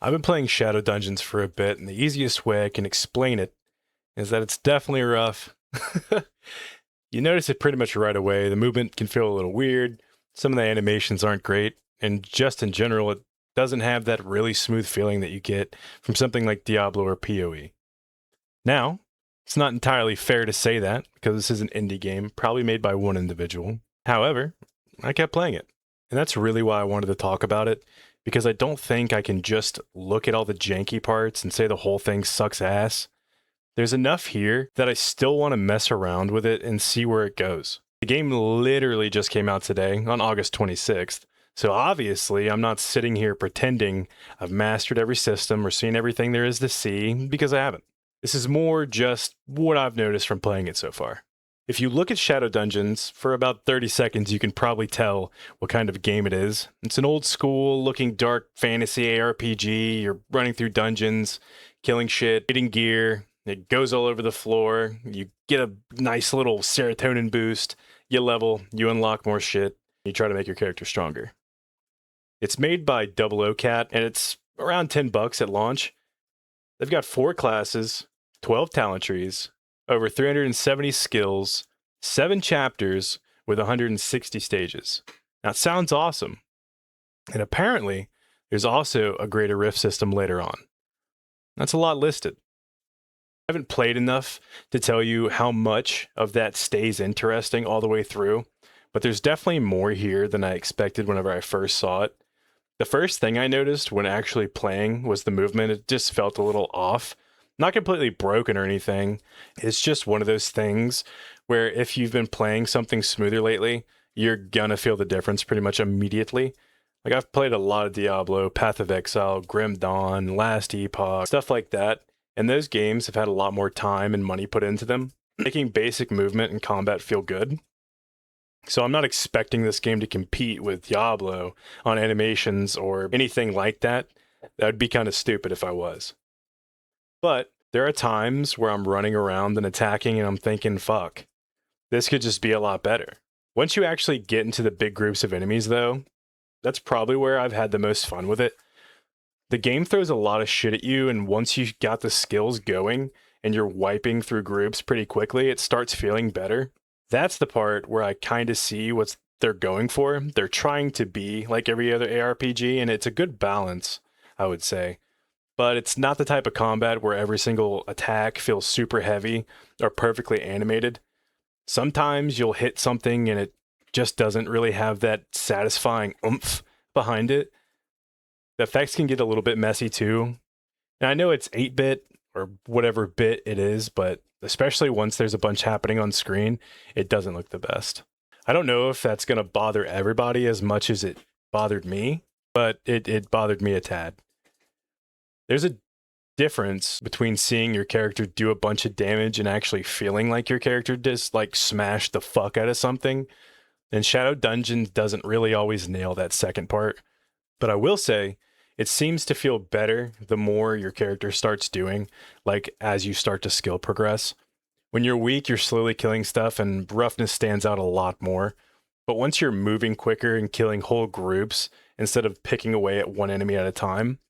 I've been playing Shadow Dungeons for a bit, and the easiest way I can explain it is that it's definitely rough. You notice it pretty much right away. The movement can feel a little weird, some of the animations aren't great, and just in general, it doesn't have that really smooth feeling that you get from something like Diablo or PoE. Now, it's not entirely fair to say that, because this is an indie game, probably made by one individual. However, I kept playing it. And that's really why I wanted to talk about it, because I don't think I can just look at all the janky parts and say the whole thing sucks ass. There's enough here that I still want to mess around with it and see where it goes. The game literally just came out today, on August 26th, so obviously I'm not sitting here pretending I've mastered every system or seen everything there is to see, because I haven't. This is more just what I've noticed from playing it so far. If you look at Shadow Dungeons, for about 30 seconds you can probably tell what kind of game it is. It's an old school looking dark fantasy ARPG, you're running through dungeons, killing shit, getting gear, it goes all over the floor, you get a nice little serotonin boost, you level, you unlock more shit, you try to make your character stronger. It's made by Double O Cat, and it's around $10 at launch. They've got 4 classes, 12 talent trees, over 370 skills, 7 chapters with 160 stages. Now, it sounds awesome. And apparently, there's also a greater rift system later on. That's a lot listed. I haven't played enough to tell you how much of that stays interesting all the way through, but there's definitely more here than I expected whenever I first saw it. The first thing I noticed when actually playing was the movement. It just felt a little off. Not completely broken or anything. It's just one of those things where if you've been playing something smoother lately, you're gonna feel the difference pretty much immediately. Like, I've played a lot of Diablo, Path of Exile, Grim Dawn, Last Epoch, stuff like that. And those games have had a lot more time and money put into them, making basic movement and combat feel good. So I'm not expecting this game to compete with Diablo on animations or anything like that. That would be kind of stupid if I was. But there are times where I'm running around and attacking and I'm thinking, fuck, this could just be a lot better. Once you actually get into the big groups of enemies though, that's probably where I've had the most fun with it. The game throws a lot of shit at you, and once you got the skills going and you're wiping through groups pretty quickly, it starts feeling better. That's the part where I kind of see what they're going for. They're trying to be like every other ARPG, and it's a good balance, I would say. But it's not the type of combat where every single attack feels super heavy or perfectly animated. Sometimes you'll hit something and it just doesn't really have that satisfying oomph behind it. The effects can get a little bit messy too. And I know it's 8-bit or whatever bit it is, but especially once there's a bunch happening on screen, it doesn't look the best. I don't know if that's going to bother everybody as much as it bothered me, but it bothered me a tad. There's a difference between seeing your character do a bunch of damage and actually feeling like your character just like smashed the fuck out of something. And Shadow Dungeons doesn't really always nail that second part. But I will say, it seems to feel better the more your character starts doing, like as you start to skill progress. When you're weak, you're slowly killing stuff and roughness stands out a lot more. But once you're moving quicker and killing whole groups instead of picking away at one enemy at a time,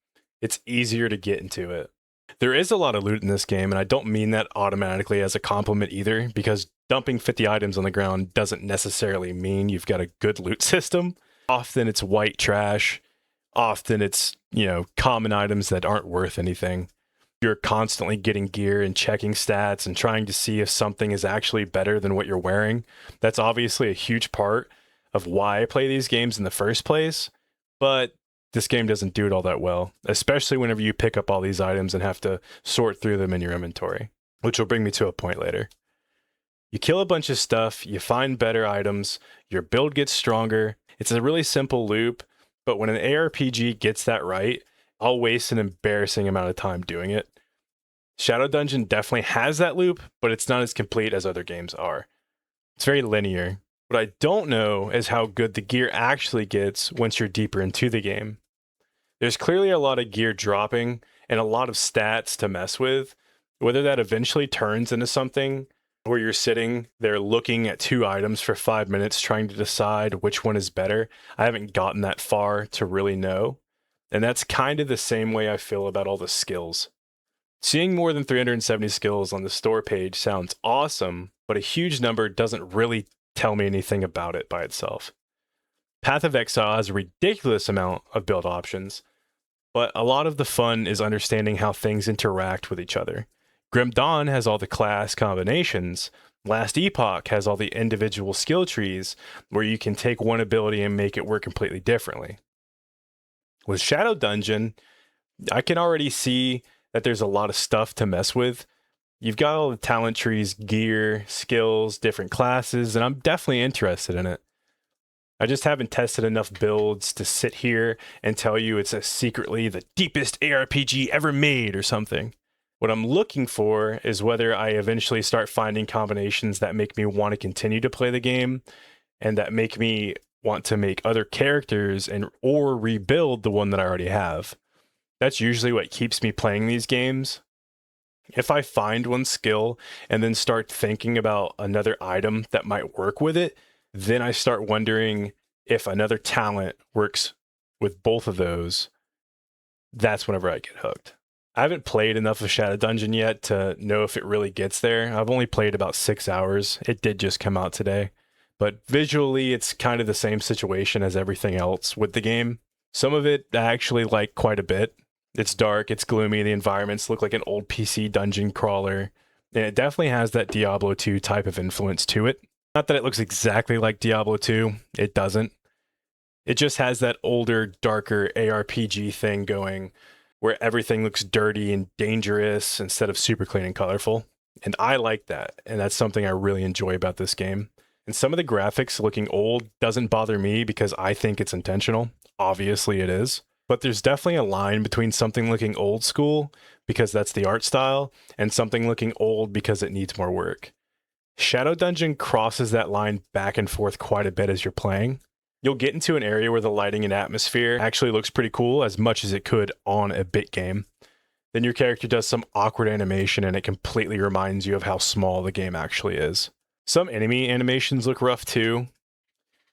it's easier to get into it. There is a lot of loot in this game, and I don't mean that automatically as a compliment either, because dumping 50 items on the ground doesn't necessarily mean you've got a good loot system. Often it's white trash. Often it's, common items that aren't worth anything. You're constantly getting gear and checking stats and trying to see if something is actually better than what you're wearing. That's obviously a huge part of why I play these games in the first place, but this game doesn't do it all that well, especially whenever you pick up all these items and have to sort through them in your inventory, which will bring me to a point later. You kill a bunch of stuff, you find better items, your build gets stronger. It's a really simple loop, but when an ARPG gets that right, I'll waste an embarrassing amount of time doing it. Shadow Dungeon definitely has that loop, but it's not as complete as other games are. It's very linear. What I don't know is how good the gear actually gets once you're deeper into the game. There's clearly a lot of gear dropping and a lot of stats to mess with. Whether that eventually turns into something where you're sitting there looking at 2 items for 5 minutes trying to decide which one is better, I haven't gotten that far to really know. And that's kind of the same way I feel about all the skills. Seeing more than 370 skills on the store page sounds awesome, but a huge number doesn't really tell me anything about it by itself. Path of Exile has a ridiculous amount of build options, but a lot of the fun is understanding how things interact with each other. Grim Dawn has all the class combinations. Last Epoch has all the individual skill trees where you can take one ability and make it work completely differently. With Shadow Dungeon, I can already see that there's a lot of stuff to mess with. You've got all the talent trees, gear, skills, different classes, and I'm definitely interested in it. I just haven't tested enough builds to sit here and tell you it's secretly the deepest ARPG ever made or something. What I'm looking for is whether I eventually start finding combinations that make me want to continue to play the game and that make me want to make other characters or rebuild the one that I already have. That's usually what keeps me playing these games. If I find one skill and then start thinking about another item that might work with it, then I start wondering if another talent works with both of those. That's whenever I get hooked. I haven't played enough of Shadow Dungeon yet to know if it really gets there. I've only played about 6 hours. It did just come out today. But visually, it's kind of the same situation as everything else with the game. Some of it I actually like quite a bit. It's dark, it's gloomy, the environments look like an old PC dungeon crawler, and it definitely has that Diablo II type of influence to it. Not that it looks exactly like Diablo II, it doesn't. It just has that older, darker ARPG thing going, where everything looks dirty and dangerous instead of super clean and colorful. And I like that, and that's something I really enjoy about this game. And some of the graphics looking old doesn't bother me because I think it's intentional. Obviously it is. But there's definitely a line between something looking old school, because that's the art style, and something looking old because it needs more work. Shadow Dungeon crosses that line back and forth quite a bit as you're playing. You'll get into an area where the lighting and atmosphere actually looks pretty cool, as much as it could on a bit game. Then your character does some awkward animation and it completely reminds you of how small the game actually is. Some enemy animations look rough too.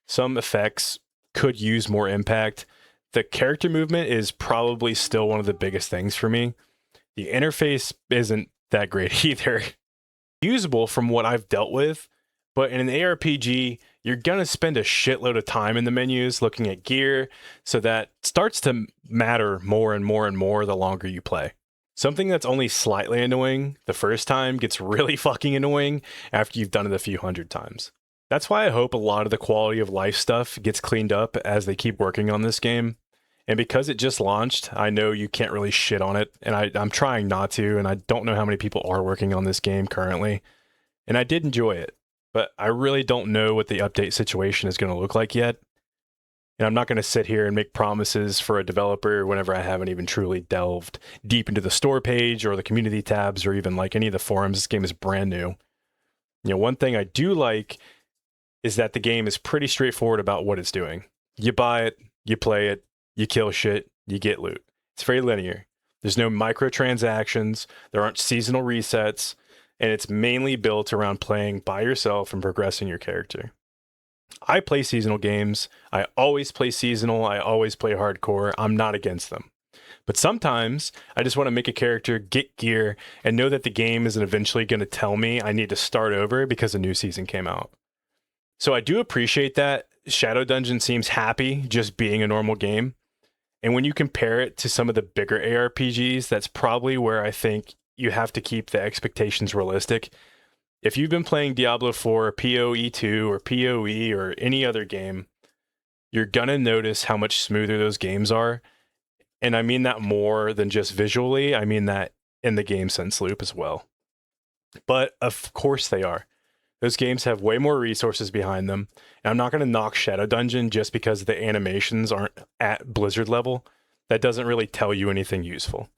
Some effects could use more impact. The character movement is probably still one of the biggest things for me. The interface isn't that great either. Usable from what I've dealt with, but in an ARPG, you're going to spend a shitload of time in the menus looking at gear, so that starts to matter more and more and more the longer you play. Something that's only slightly annoying the first time gets really fucking annoying after you've done it a few hundred times. That's why I hope a lot of the quality of life stuff gets cleaned up as they keep working on this game. And because it just launched, I know you can't really shit on it, and I'm trying not to, and I don't know how many people are working on this game currently. And I did enjoy it, but I really don't know what the update situation is going to look like yet. And I'm not going to sit here and make promises for a developer whenever I haven't even truly delved deep into the store page or the community tabs or even like any of the forums. This game is brand new. You know, one thing I do like is that the game is pretty straightforward about what it's doing. You buy it, you play it, you kill shit, you get loot. It's very linear. There's no microtransactions, there aren't seasonal resets, and it's mainly built around playing by yourself and progressing your character. I play seasonal games. I always play seasonal. I always play hardcore. I'm not against them. But sometimes I just want to make a character, get gear, and know that the game isn't eventually going to tell me I need to start over because a new season came out. So I do appreciate that Shadow Dungeon seems happy just being a normal game. And when you compare it to some of the bigger ARPGs, that's probably where I think you have to keep the expectations realistic. If you've been playing Diablo IV, PoE2, or PoE, or any other game, you're going to notice how much smoother those games are. And I mean that more than just visually. I mean that in the game sense loop as well. But of course they are. Those games have way more resources behind them. And I'm not going to knock Shadow Dungeon just because the animations aren't at Blizzard level. That doesn't really tell you anything useful.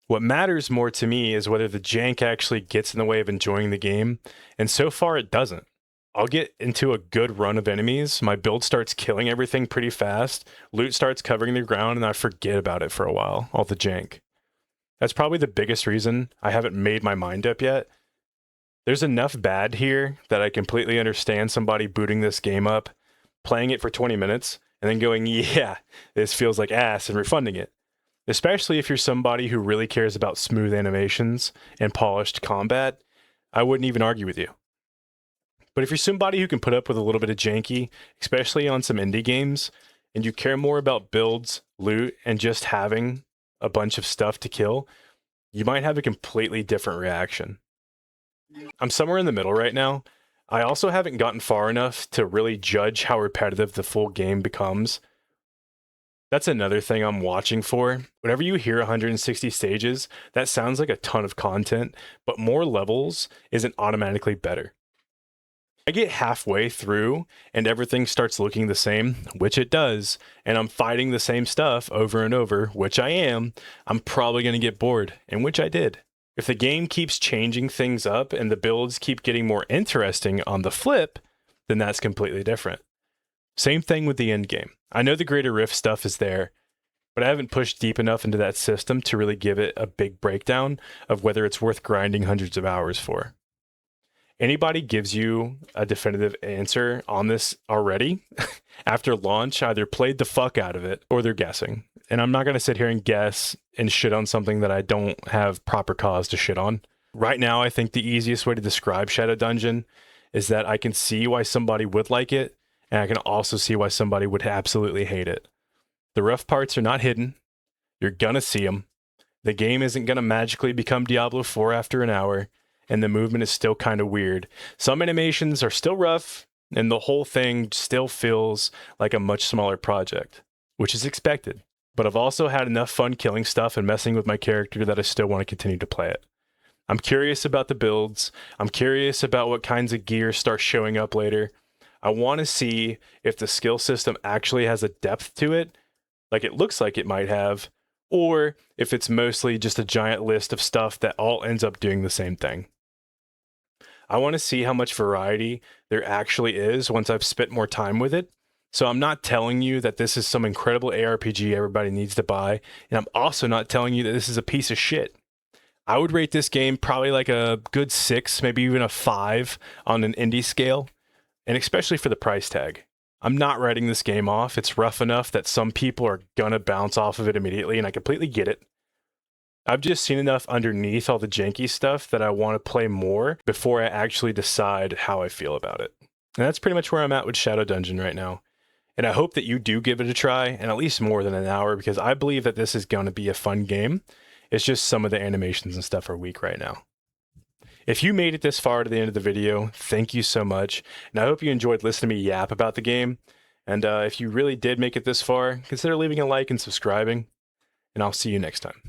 What matters more to me is whether the jank actually gets in the way of enjoying the game. And so far it doesn't. I'll get into a good run of enemies. My build starts killing everything pretty fast. Loot starts covering the ground and I forget about it for a while. All the jank. That's probably the biggest reason I haven't made my mind up yet. There's enough bad here that I completely understand somebody booting this game up, playing it for 20 minutes, and then going, yeah, this feels like ass, and refunding it. Especially if you're somebody who really cares about smooth animations and polished combat, I wouldn't even argue with you. But if you're somebody who can put up with a little bit of janky, especially on some indie games, and you care more about builds, loot, and just having a bunch of stuff to kill, you might have a completely different reaction. I'm somewhere in the middle right now. I also haven't gotten far enough to really judge how repetitive the full game becomes. That's another thing I'm watching for. Whenever you hear 160 stages, that sounds like a ton of content, but more levels isn't automatically better. I get halfway through and everything starts looking the same, which it does, and I'm fighting the same stuff over and over, which I am, I'm probably going to get bored, and which I did. If the game keeps changing things up and the builds keep getting more interesting on the flip, then that's completely different. Same thing with the end game. I know the Greater Rift stuff is there, but I haven't pushed deep enough into that system to really give it a big breakdown of whether it's worth grinding hundreds of hours for. Anybody gives you a definitive answer on this already after launch either played the fuck out of it or they're guessing. And I'm not going to sit here and guess and shit on something that I don't have proper cause to shit on. Right now, I think the easiest way to describe Shadow Dungeon is that I can see why somebody would like it, and I can also see why somebody would absolutely hate it. The rough parts are not hidden. You're going to see them. The game isn't going to magically become Diablo IV after an hour, and the movement is still kind of weird. Some animations are still rough, and the whole thing still feels like a much smaller project, which is expected. But I've also had enough fun killing stuff and messing with my character that I still want to continue to play it. I'm curious about the builds. I'm curious about what kinds of gear start showing up later. I want to see if the skill system actually has a depth to it, like it looks like it might have, or if it's mostly just a giant list of stuff that all ends up doing the same thing. I want to see how much variety there actually is once I've spent more time with it. So I'm not telling you that this is some incredible ARPG everybody needs to buy, and I'm also not telling you that this is a piece of shit. I would rate this game probably like a good 6, maybe even a 5 on an indie scale, and especially for the price tag. I'm not writing this game off. It's rough enough that some people are gonna bounce off of it immediately, and I completely get it. I've just seen enough underneath all the janky stuff that I want to play more before I actually decide how I feel about it. And that's pretty much where I'm at with Shadow Dungeon right now. And I hope that you do give it a try, and at least more than an hour, because I believe that this is going to be a fun game. It's just some of the animations and stuff are weak right now. If you made it this far to the end of the video, thank you so much. And I hope you enjoyed listening to me yap about the game. And if you really did make it this far, consider leaving a like and subscribing. And I'll see you next time.